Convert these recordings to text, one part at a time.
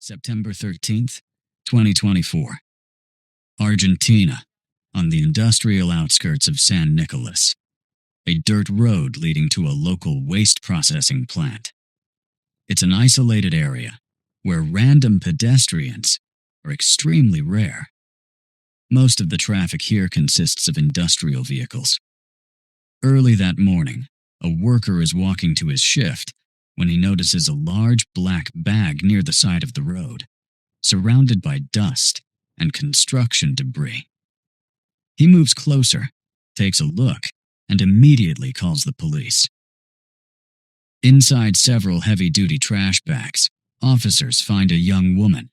September 13th, 2024. Argentina, on the industrial outskirts of San Nicolas. A dirt road leading to a local waste processing plant. It's an isolated area where random pedestrians are extremely rare. Most of the traffic here consists of industrial vehicles. Early that morning, a worker is walking to his shift when he notices a large black bag near the side of the road, surrounded by dust and construction debris. He moves closer, takes a look, and immediately calls the police. Inside several heavy-duty trash bags, officers find a young woman.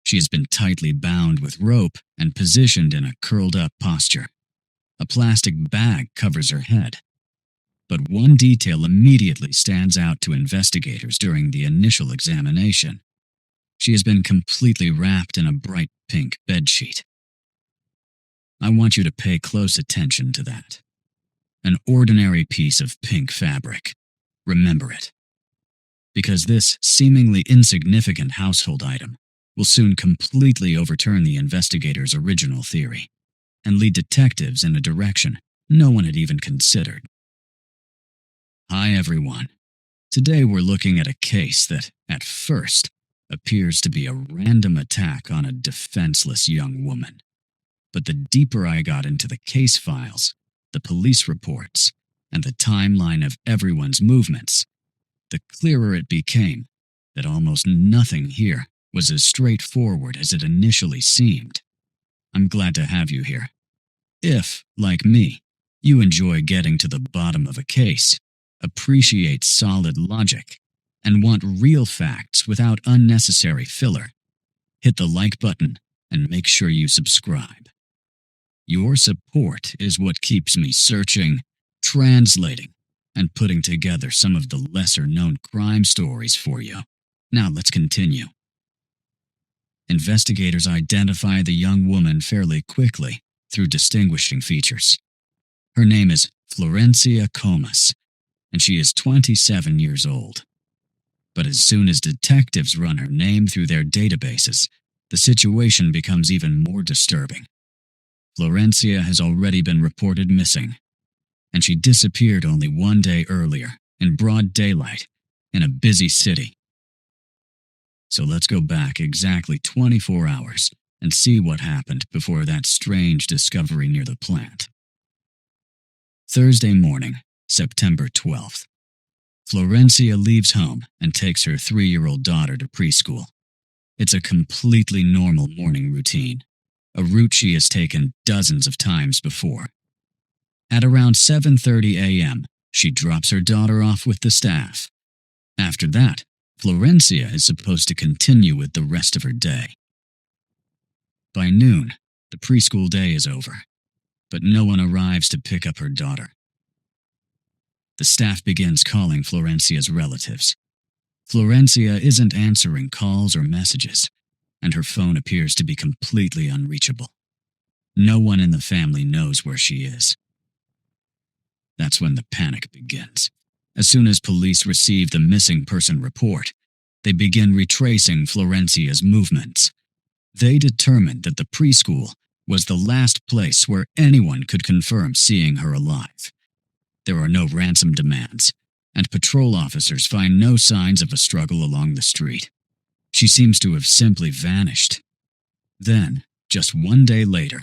She has been tightly bound with rope and positioned in a curled-up posture. A plastic bag covers her head. But one detail immediately stands out to investigators during the initial examination. She has been completely wrapped in a bright pink bedsheet. I want you to pay close attention to that. An ordinary piece of pink fabric. Remember it. Because this seemingly insignificant household item will soon completely overturn the investigators' original theory and lead detectives in a direction no one had even considered. Hi everyone. Today we're looking at a case that, at first, appears to be a random attack on a defenseless young woman. But the deeper I got into the case files, the police reports, and the timeline of everyone's movements, the clearer it became that almost nothing here was as straightforward as it initially seemed. I'm glad to have you here. If, like me, you enjoy getting to the bottom of a case, appreciate solid logic, and want real facts without unnecessary filler, hit the like button and make sure you subscribe. Your support is what keeps me searching, translating, and putting together some of the lesser-known crime stories for you. Now let's continue. Investigators identify the young woman fairly quickly through distinguishing features. Her name is Florencia Comas, and she is 27 years old. But as soon as detectives run her name through their databases, the situation becomes even more disturbing. Florencia has already been reported missing, and she disappeared only one day earlier, in broad daylight, in a busy city. So let's go back exactly 24 hours and see what happened before that strange discovery near the plant. Thursday morning, September 12th. Florencia leaves home and takes her 3-year-old daughter to preschool. It's a completely normal morning routine, a route she has taken dozens of times before. At around 7:30 a.m., she drops her daughter off with the staff. After that, Florencia is supposed to continue with the rest of her day. By noon, the preschool day is over, but no one arrives to pick up her daughter. The staff begins calling Florencia's relatives. Florencia isn't answering calls or messages, and her phone appears to be completely unreachable. No one in the family knows where she is. That's when the panic begins. As soon as police receive the missing person report, they begin retracing Florencia's movements. They determined that the preschool was the last place where anyone could confirm seeing her alive. There are no ransom demands, and patrol officers find no signs of a struggle along the street. She seems to have simply vanished. Then, just one day later,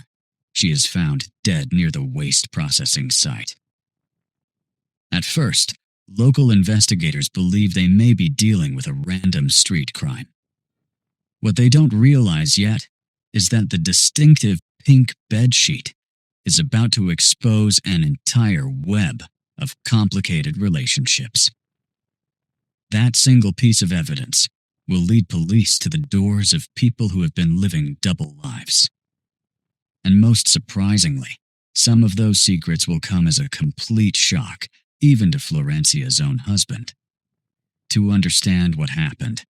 she is found dead near the waste processing site. At first, local investigators believe they may be dealing with a random street crime. What they don't realize yet is that the distinctive pink bedsheet is about to expose an entire web of complicated relationships. That single piece of evidence will lead police to the doors of people who have been living double lives. And most surprisingly, some of those secrets will come as a complete shock even to Florencia's own husband. To understand what happened,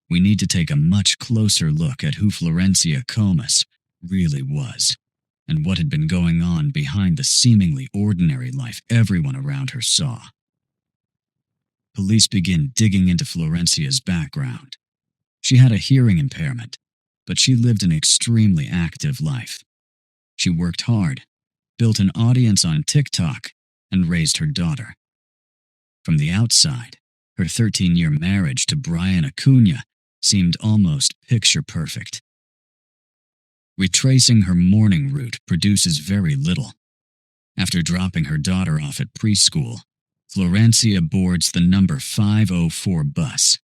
we need to take a much closer look at who Florencia Comas really was, and what had been going on behind the seemingly ordinary life everyone around her saw. Police begin digging into Florencia's background. She had a hearing impairment, but she lived an extremely active life. She worked hard, built an audience on TikTok, and raised her daughter. From the outside, her 13-year marriage to Brian Acuna seemed almost picture-perfect. Retracing her morning route produces very little. After dropping her daughter off at preschool, Florencia boards the number 504 bus.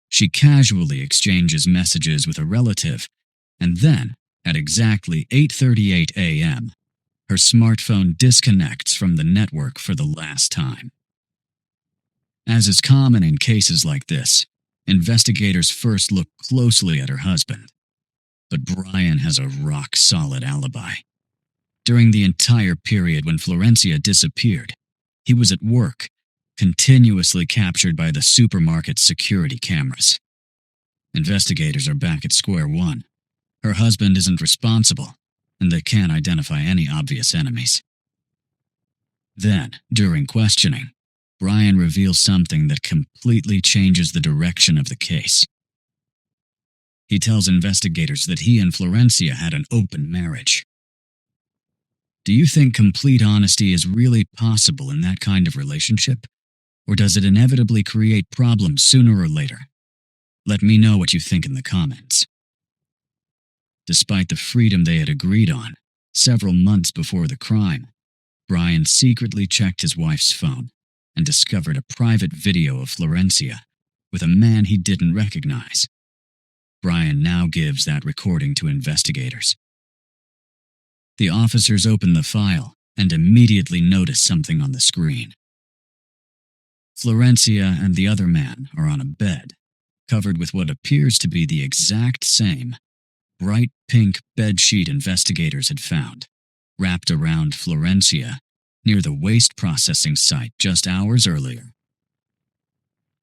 She casually exchanges messages with a relative, and then, at exactly 8:38 a.m., her smartphone disconnects from the network for the last time. As is common in cases like this, investigators first look closely at her husband. But Brian has a rock-solid alibi. During the entire period when Florencia disappeared, he was at work, continuously captured by the supermarket's security cameras. Investigators are back at square one. Her husband isn't responsible, and they can't identify any obvious enemies. Then, during questioning, Brian reveals something that completely changes the direction of the case. He tells investigators that he and Florencia had an open marriage. Do you think complete honesty is really possible in that kind of relationship? Or does it inevitably create problems sooner or later? Let me know what you think in the comments. Despite the freedom they had agreed on, several months before the crime, Brian secretly checked his wife's phone and discovered a private video of Florencia with a man he didn't recognize. Brian now gives that recording to investigators. The officers open the file and immediately notice something on the screen. Florencia and the other man are on a bed, covered with what appears to be the exact same bright pink bedsheet investigators had found, wrapped around Florencia near the waste processing site just hours earlier.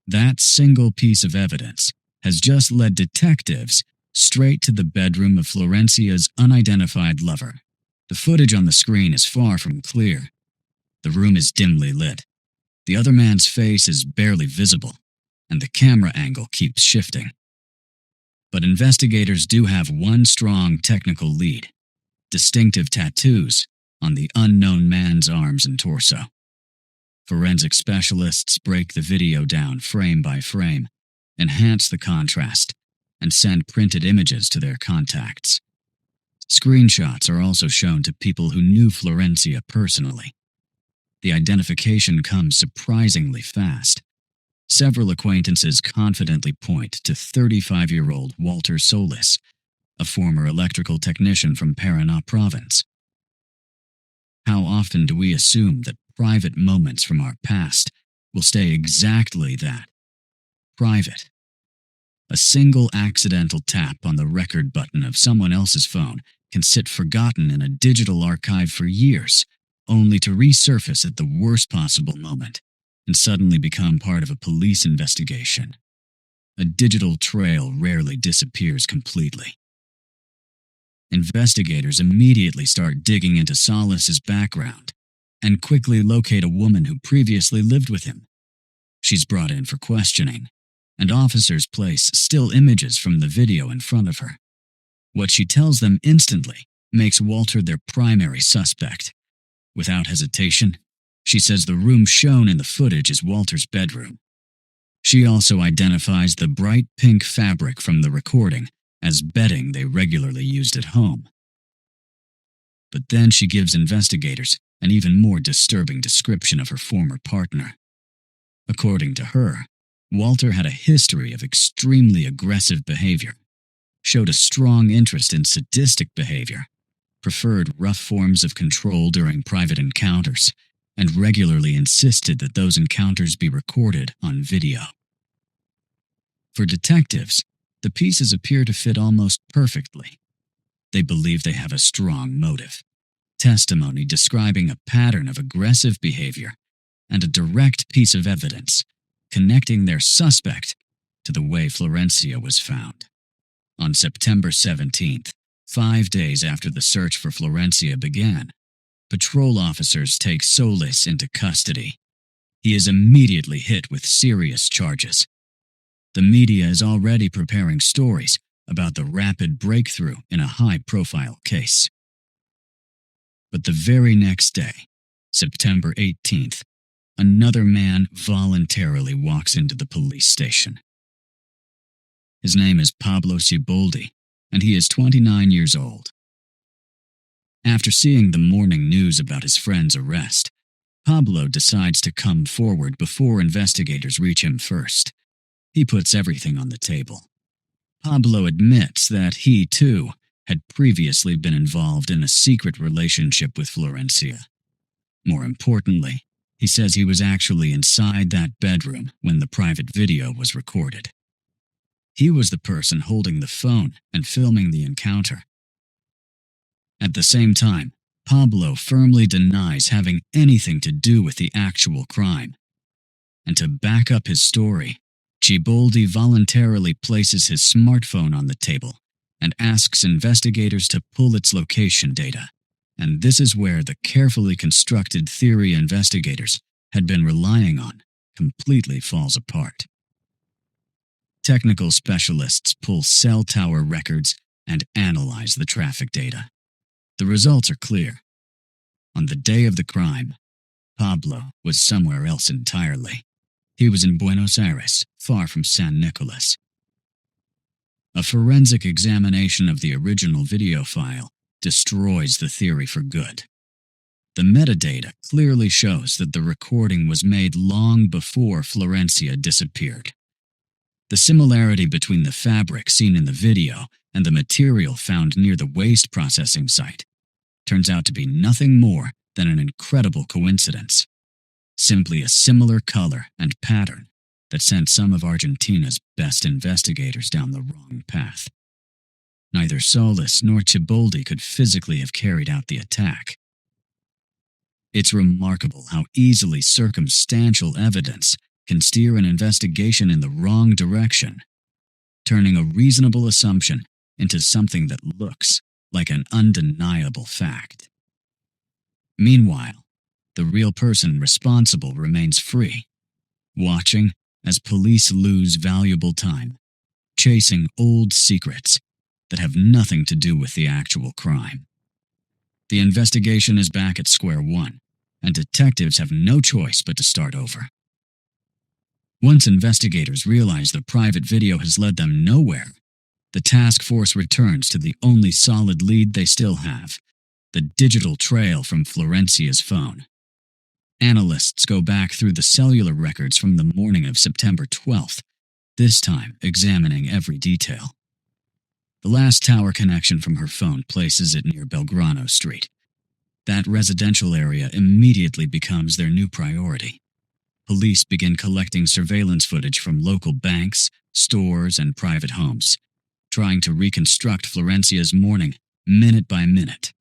That single piece of evidence has just led detectives straight to the bedroom of Florencia's unidentified lover. The footage on the screen is far from clear. The room is dimly lit. The other man's face is barely visible, and the camera angle keeps shifting. But investigators do have one strong technical lead: distinctive tattoos on the unknown man's arms and torso. Forensic specialists break the video down frame by frame, enhance the contrast, and send printed images to their contacts. Screenshots are also shown to people who knew Florencia personally. The identification comes surprisingly fast. Several acquaintances confidently point to 35-year-old Walter Solis, a former electrical technician from Paraná province. How often do we assume that private moments from our past will stay exactly that? Private. A single accidental tap on the record button of someone else's phone can sit forgotten in a digital archive for years, only to resurface at the worst possible moment and suddenly become part of a police investigation. A digital trail rarely disappears completely. Investigators immediately start digging into Solis's background and quickly locate a woman who previously lived with him. She's brought in for questioning, and officers place still images from the video in front of her. What she tells them instantly makes Walter their primary suspect. Without hesitation, she says the room shown in the footage is Walter's bedroom. She also identifies the bright pink fabric from the recording as bedding they regularly used at home. But then she gives investigators an even more disturbing description of her former partner. According to her, Walter had a history of extremely aggressive behavior, showed a strong interest in sadistic behavior, preferred rough forms of control during private encounters, and regularly insisted that those encounters be recorded on video. For detectives, the pieces appear to fit almost perfectly. They believe they have a strong motive, testimony describing a pattern of aggressive behavior, and a direct piece of evidence connecting their suspect to the way Florencia was found. On September 17th, 5 days after the search for Florencia began, patrol officers take Solis into custody. He is immediately hit with serious charges: The media is already preparing stories about the rapid breakthrough in a high-profile case. But the very next day, September 18th, another man voluntarily walks into the police station. His name is Pablo Ciboldi, and he is 29 years old. After seeing the morning news about his friend's arrest, Pablo decides to come forward before investigators reach him first. He puts everything on the table. Pablo admits that he, too, had previously been involved in a secret relationship with Florencia. More importantly, he says he was actually inside that bedroom when the private video was recorded. He was the person holding the phone and filming the encounter. At the same time, Pablo firmly denies having anything to do with the actual crime. And to back up his story, Ciboldi voluntarily places his smartphone on the table and asks investigators to pull its location data. And this is where the carefully constructed theory investigators had been relying on completely falls apart. Technical specialists pull cell tower records and analyze the traffic data. The results are clear. On the day of the crime, Pablo was somewhere else entirely. He was in Buenos Aires, far from San Nicolas. A forensic examination of the original video file destroys the theory for good. The metadata clearly shows that the recording was made long before Florencia disappeared. The similarity between the fabric seen in the video and the material found near the waste processing site turns out to be nothing more than an incredible coincidence. Simply a similar color and pattern that sent some of Argentina's best investigators down the wrong path. Neither Solis nor Ciboldi could physically have carried out the attack. It's remarkable how easily circumstantial evidence can steer an investigation in the wrong direction, turning a reasonable assumption into something that looks like an undeniable fact. Meanwhile, the real person responsible remains free, watching as police lose valuable time, chasing old secrets that have nothing to do with the actual crime. The investigation is back at square one, and detectives have no choice but to start over. Once investigators realize the private video has led them nowhere, the task force returns to the only solid lead they still have, the digital trail from Florencia's phone. Analysts go back through the cellular records from the morning of September 12th, this time examining every detail. The last tower connection from her phone places it near Belgrano Street. That residential area immediately becomes their new priority. Police begin collecting surveillance footage from local banks, stores, and private homes, trying to reconstruct Florencia's morning minute by minute.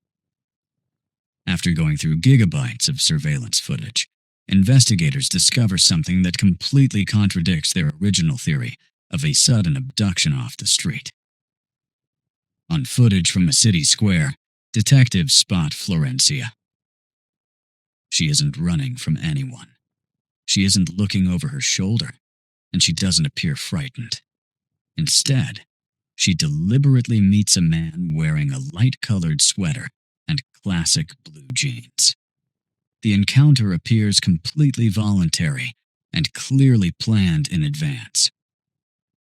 After going through gigabytes of surveillance footage, investigators discover something that completely contradicts their original theory of a sudden abduction off the street. On footage from a city square, detectives spot Florencia. She isn't running from anyone. She isn't looking over her shoulder, and she doesn't appear frightened. Instead, she deliberately meets a man wearing a light-colored sweater and classic blue jeans. The encounter appears completely voluntary and clearly planned in advance.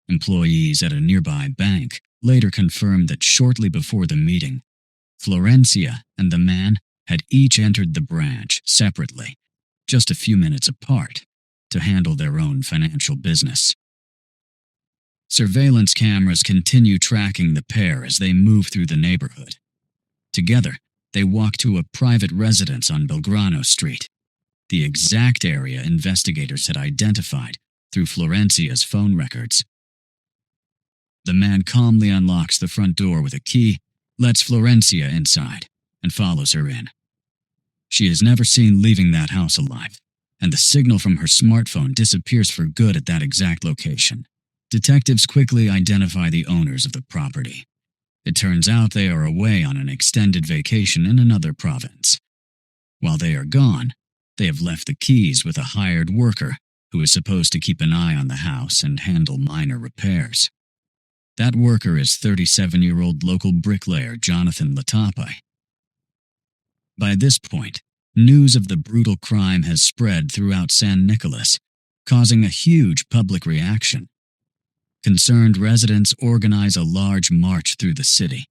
Employees at a nearby bank later confirmed that shortly before the meeting, Florencia and the man had each entered the branch separately, just a few minutes apart, to handle their own financial business. Surveillance cameras continue tracking the pair as they move through the neighborhood. Together, they walk to a private residence on Belgrano Street, the exact area investigators had identified through Florencia's phone records. The man calmly unlocks the front door with a key, lets Florencia inside, and follows her in. She is never seen leaving that house alive, and the signal from her smartphone disappears for good at that exact location. Detectives quickly identify the owners of the property. It turns out they are away on an extended vacation in another province. While they are gone, they have left the keys with a hired worker who is supposed to keep an eye on the house and handle minor repairs. That worker is 37-year-old local bricklayer Jonathan Latape. By this point, news of the brutal crime has spread throughout San Nicolas, causing a huge public reaction. Concerned residents organize a large march through the city.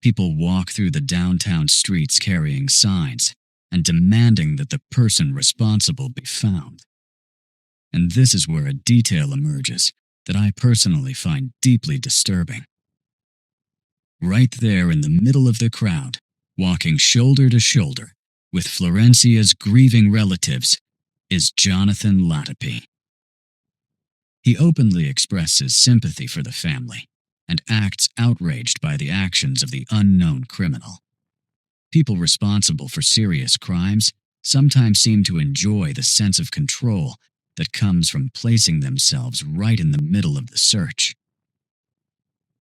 People walk through the downtown streets carrying signs and demanding that the person responsible be found. And this is where a detail emerges that I personally find deeply disturbing. Right there in the middle of the crowd, walking shoulder to shoulder with Florencia's grieving relatives, is Jonathan Latape. He openly expresses sympathy for the family and acts outraged by the actions of the unknown criminal. People responsible for serious crimes sometimes seem to enjoy the sense of control that comes from placing themselves right in the middle of the search.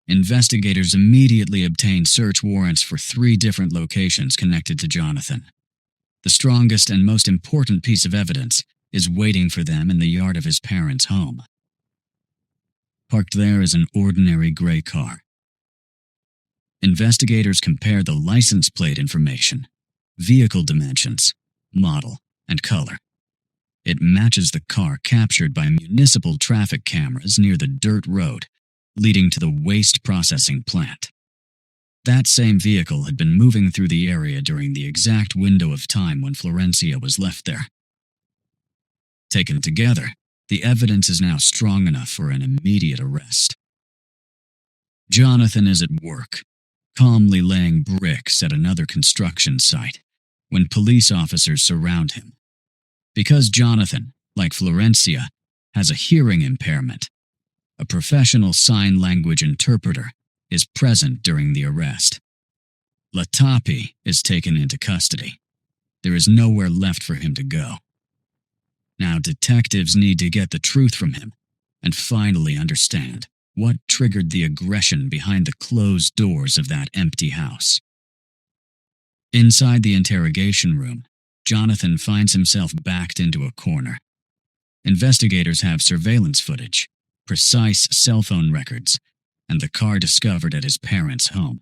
Investigators immediately obtain search warrants for 3 different locations connected to Jonathan. The strongest and most important piece of evidence is waiting for them in the yard of his parents' home. Parked there is an ordinary gray car. Investigators compare the license plate information, vehicle dimensions, model, and color. It matches the car captured by municipal traffic cameras near the dirt road leading to the waste processing plant. That same vehicle had been moving through the area during the exact window of time when Florencia was left there. Taken together, the evidence is now strong enough for an immediate arrest. Jonathan is at work, calmly laying bricks at another construction site, when police officers surround him. Because Jonathan, like Florencia, has a hearing impairment, a professional sign language interpreter is present during the arrest. Latape is taken into custody. There is nowhere left for him to go. Now detectives need to get the truth from him and finally understand what triggered the aggression behind the closed doors of that empty house. Inside the interrogation room, Jonathan finds himself backed into a corner. Investigators have surveillance footage, precise cell phone records, and the car discovered at his parents' home,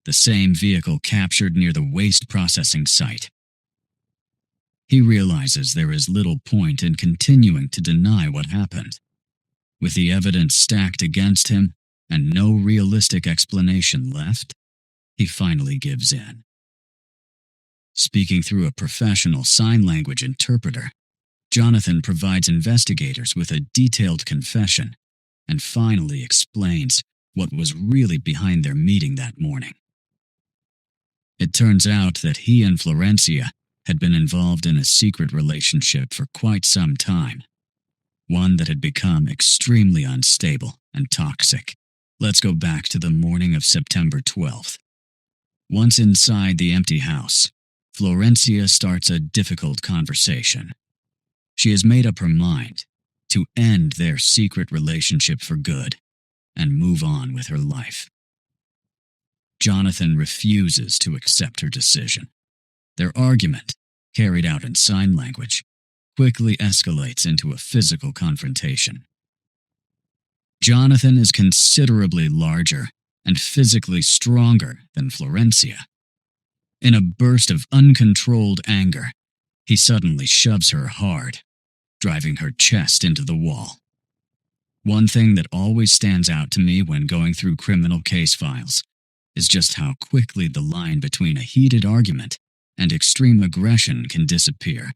the same vehicle captured near the waste processing site. He realizes there is little point in continuing to deny what happened. With the evidence stacked against him and no realistic explanation left, he finally gives in. Speaking through a professional sign language interpreter, Jonathan provides investigators with a detailed confession and finally explains what was really behind their meeting that morning. It turns out that he and Florencia had been involved in a secret relationship for quite some time, one that had become extremely unstable and toxic. Let's go back to the morning of September 12th. Once inside the empty house, Florencia starts a difficult conversation. She has made up her mind to end their secret relationship for good and move on with her life. Jonathan refuses to accept her decision. Their argument, carried out in sign language, quickly escalates into a physical confrontation. Jonathan is considerably larger and physically stronger than Florencia. In a burst of uncontrolled anger, he suddenly shoves her hard, driving her chest into the wall. One thing that always stands out to me when going through criminal case files is just how quickly the line between a heated argument and extreme aggression can disappear,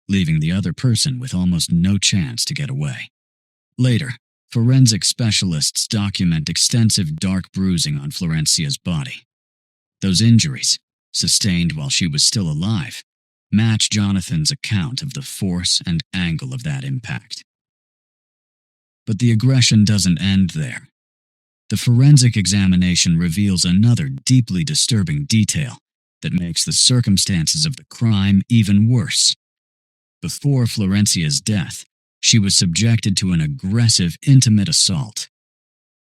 leaving the other person with almost no chance to get away. Later, forensic specialists document extensive dark bruising on Florencia's body. Those injuries, sustained while she was still alive, match Jonathan's account of the force and angle of that impact. But the aggression doesn't end there. The forensic examination reveals another deeply disturbing detail that makes the circumstances of the crime even worse. Before Florencia's death, she was subjected to an aggressive, intimate assault.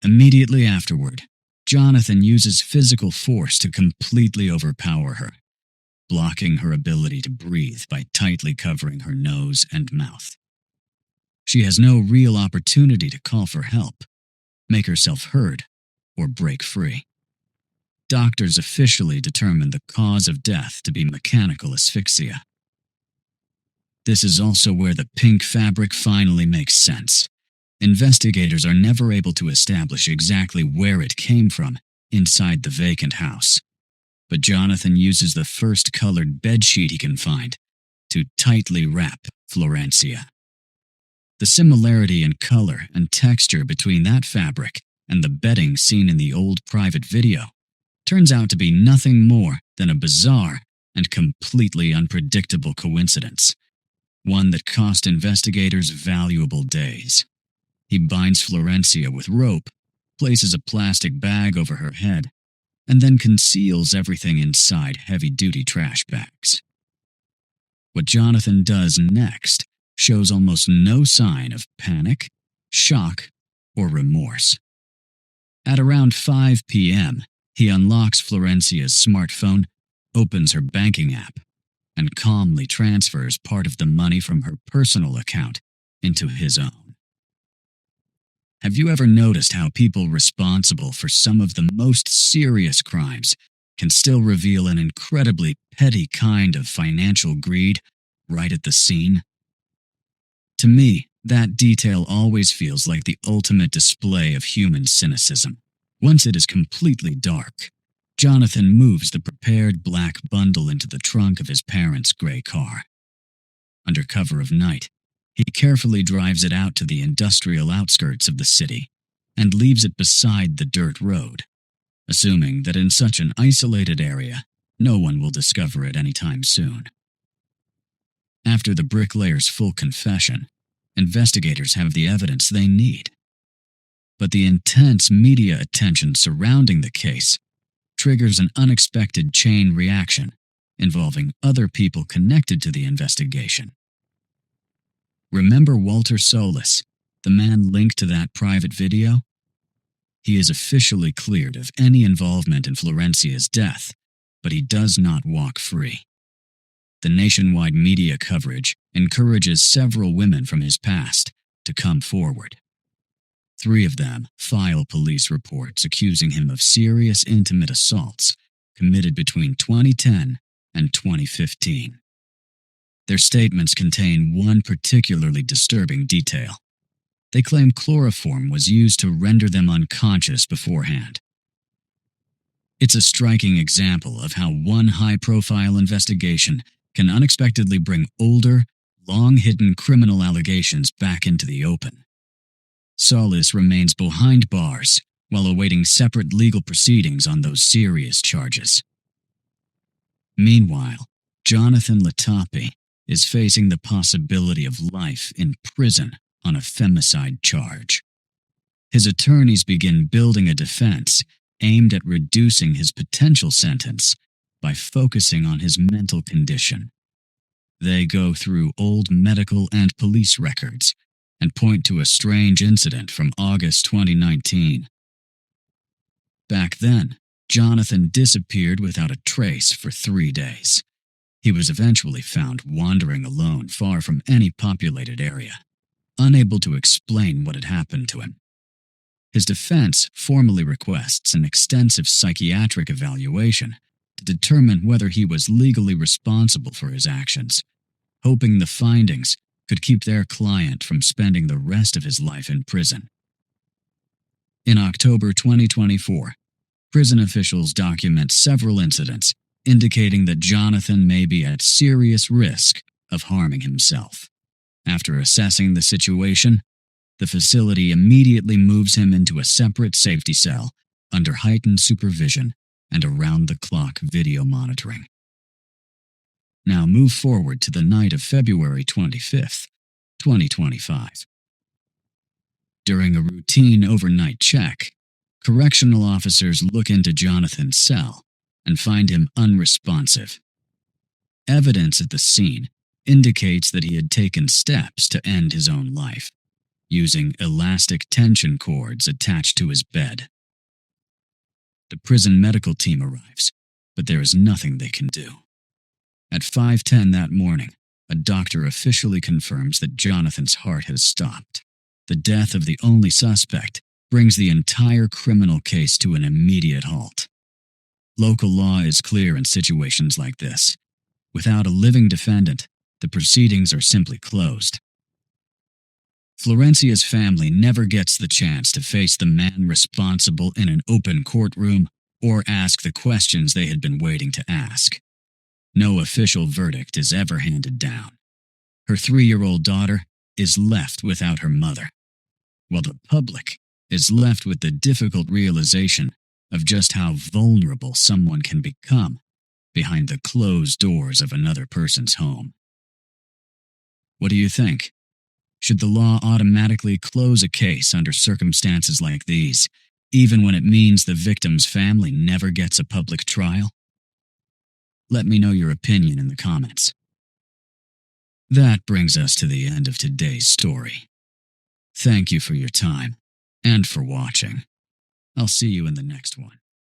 Immediately afterward, Jonathan uses physical force to completely overpower her, blocking her ability to breathe by tightly covering her nose and mouth. she has no real opportunity to call for help, make herself heard, or break free. Doctors officially determined the cause of death to be mechanical asphyxia. This is also where the pink fabric finally makes sense. Investigators are never able to establish exactly where it came from inside the vacant house, but Jonathan uses the first colored bedsheet he can find to tightly wrap Florencia. The similarity in color and texture between that fabric and the bedding seen in the old private video turns out to be nothing more than a bizarre and completely unpredictable coincidence, one that cost investigators valuable days. He binds Florencia with rope, places a plastic bag over her head, and then conceals everything inside heavy-duty trash bags. What Jonathan does next shows almost no sign of panic, shock, or remorse. At around 5 p.m., he unlocks Florencia's smartphone, opens her banking app, and calmly transfers part of the money from her personal account into his own. Have you ever noticed how people responsible for some of the most serious crimes can still reveal an incredibly petty kind of financial greed right at the scene? To me, that detail always feels like the ultimate display of human cynicism. Once it is completely dark, Jonathan moves the prepared black bundle into the trunk of his parents' gray car. Under cover of night, he carefully drives it out to the industrial outskirts of the city and leaves it beside the dirt road, assuming that in such an isolated area, no one will discover it anytime soon. After the bricklayer's full confession, investigators have the evidence they need. But the intense media attention surrounding the case triggers an unexpected chain reaction involving other people connected to the investigation. Remember Walter Solis, the man linked to that private video? He is officially cleared of any involvement in Florencia's death, but he does not walk free. The nationwide media coverage encourages several women from his past to come forward. 3 of them file police reports accusing him of serious intimate assaults committed between 2010 and 2015. Their statements contain one particularly disturbing detail. They claim chloroform was used to render them unconscious beforehand. It's a striking example of how one high-profile investigation can unexpectedly bring older, long-hidden criminal allegations back into the open. Solis remains behind bars while awaiting separate legal proceedings on those serious charges. Meanwhile, Jonathan Latapi is facing the possibility of life in prison on a femicide charge. His attorneys begin building a defense aimed at reducing his potential sentence by focusing on his mental condition. They go through old medical and police records and point to a strange incident from August 2019. Back then, Jonathan disappeared without a trace for 3 days. He was eventually found wandering alone far from any populated area, unable to explain what had happened to him. His defense formally requests an extensive psychiatric evaluation to determine whether he was legally responsible for his actions, hoping the findings could keep their client from spending the rest of his life in prison. In October 2024, prison officials document several incidents indicating that Jonathan may be at serious risk of harming himself. After assessing the situation, the facility immediately moves him into a separate safety cell under heightened supervision and around-the-clock video monitoring. Now move forward to the night of February 25th, 2025. During a routine overnight check, correctional officers look into Jonathan's cell and find him unresponsive. Evidence at the scene indicates that he had taken steps to end his own life, using elastic tension cords attached to his bed. The prison medical team arrives, but there is nothing they can do. At 5:10 that morning, a doctor officially confirms that Jonathan's heart has stopped. The death of the only suspect brings the entire criminal case to an immediate halt. Local law is clear in situations like this. Without a living defendant, the proceedings are simply closed. Florencia's family never gets the chance to face the man responsible in an open courtroom or ask the questions they had been waiting to ask. No official verdict is ever handed down. Her 3-year-old daughter is left without her mother, while the public is left with the difficult realization of just how vulnerable someone can become behind the closed doors of another person's home. What do you think? Should the law automatically close a case under circumstances like these, even when it means the victim's family never gets a public trial? Let me know your opinion in the comments. That brings us to the end of today's story. Thank you for your time and for watching. I'll see you in the next one.